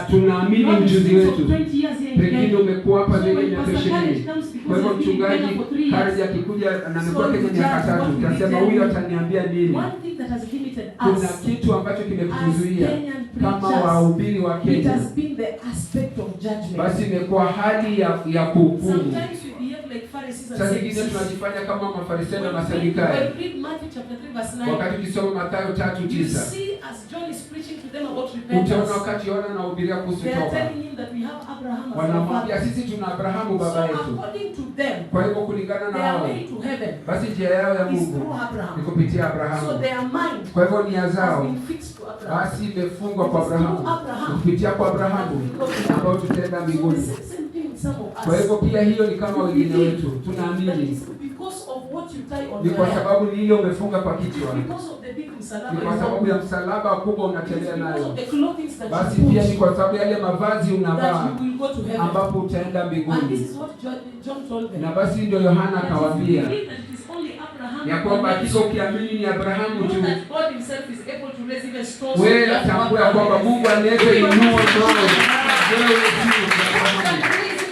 Tunaamini ujuzi wetu. Pengine umekuwa hapa zaidi ya miaka 20. Kwa hivyo mchungaji Khalid akikuja na amekuwa Kenya miaka 3, utasema huyu ataniambia nini? Kuna kitu ambacho kimekuzuia kama wahubiri wa Kenya. Basi imekuwa hali ya kuhukumu. Sasa ingine tunajifanya kama Mafarisayo na Masadukayo. Wakati ukisoma Mathayo 3:9, utaona wakati Yohana anahubiria kuhusu toba, wanamwambia sisi tuna Abrahamu baba yetu. Kwa hivyo kulingana na wao, basi njia yao ya Mungu ni kupitia Abrahamu. Kwa hivyo nia zao basi imefungwa kwa Abrahamu, kupitia kwa Abrahamu ambao tutaenda mbinguni. Kwa hivyo pia hiyo ni kama wengine wetu tunaamini ni kwa sababu ni hiyo umefunga kwa kichwa, ni kwa sababu ya msalaba kubwa unatembea nayo, basi pia ni kwa sababu yale mavazi unavaa ambapo utaenda mbinguni. Na basi ndio Yohana akawaambia ya kwamba hakika ukiamini ni Abrahamu tu, wewe atambua ya kwamba Mungu anaweza inua mawe.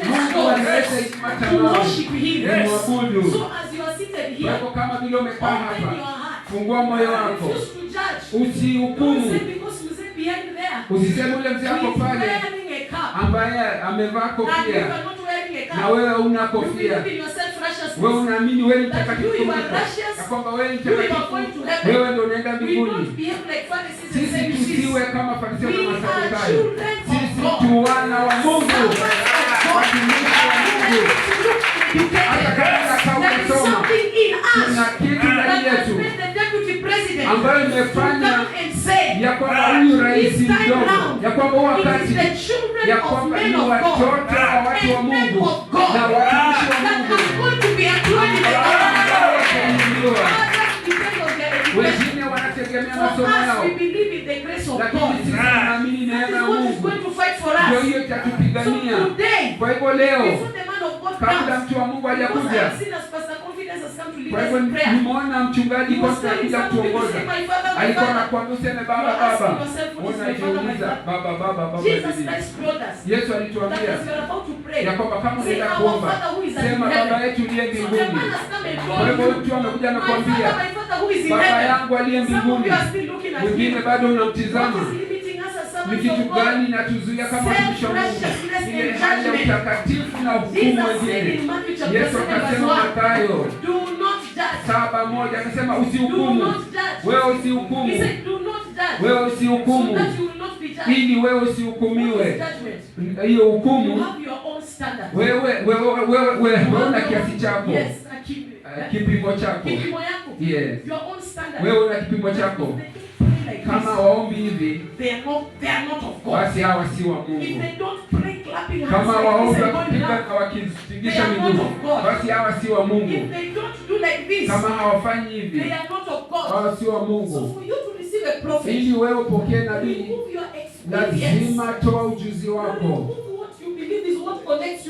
Mungu anaweza kumwabudu. Kwa hivyo kama vile umekaa hapa, fungua moyo wako, usihukumu. Usiseme ule mzee wako pale ambaye amevaa kofia na wewe una kofia. Wewe unaamini wewe ni mtakatifu, na kwamba wewe ni mtakatifu, wewe ndio unaenda mbinguni. Sisi tusiwe kama Farisayo na Masadukayo. Sisi tu wana wa Mungu, watumishi wa Mungu. Hata kama tunasoma, kuna kitu ndani yetu ambayo imefanya ya kwamba huyu rais mdogo, ya kwamba wakati ya kwamba ni watoto wa watu wa Mungu na watumishi wa Mungu. Wengine wanategemea masomo yao, lakini sisi tunaamini neema ya Mungu ndio hiyo itatupigania. Kwa hivyo leo, kabla mtu wa Mungu hajakuja, kwa hivyo nimeona mchungaji kwa kuja kutuongoza, alikuwa anakuambia useme baba baba. Unajiuliza baba. Yesu alituambia ya kwamba kama unaenda kuomba, sema baba yetu uliye mbinguni. Kwa hivyo mtu amekuja na kuambia baba yangu aliye mbinguni, mwingine bado unamtizama. Ni kitu gani natuzuia kama watumishi wa Mungu? Ile hali ya utakatifu na hukumu wengine. Yesu akasema Mathayo 7:1 akasema usihukumu. Wewe usihukumu. Wewe usihukumu ili wewe usihukumiwe. Hiyo hukumu wewe una kiasi chako, kipimo chako. Yes. Wewe una kipimo chako. Kama waombi hivi, basi hawa si wa Mungu. Kama waombi wakipigisha miguu, basi hawa si wa Mungu. Kama hawafanyi hivi, hawa si wa Mungu. Ili wewe upokee nabii, lazima toa ujuzi wako.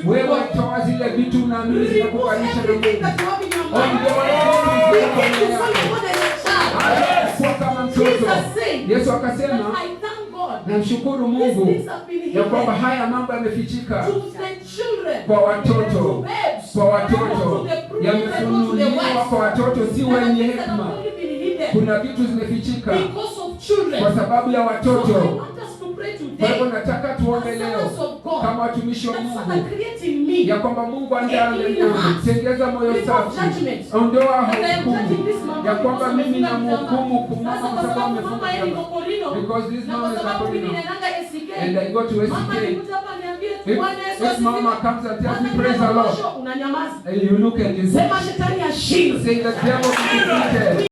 Wewe toa zile vitu unaamini zinakuunganisha na Mungu. Kama mtoto, Yesu akasema namshukuru Mungu ya kwamba haya mambo yamefichika kwa watoto, yamefunuliwa kwa watoto, si wenye hekima. Kuna vitu zimefichika kwa sababu ya watoto. Kwa hivyo nataka tuombe leo kama watumishi wa Mungu ya kwamba Mungu tengeza moyo safi, ondoa hukumu ya kwamba mimi na mhukumu kumama kwa sababu amefunga because this mama is a criminal and I go to SK. If mama comes and tells me praise the Lord and you look at him, say the devil is defeated.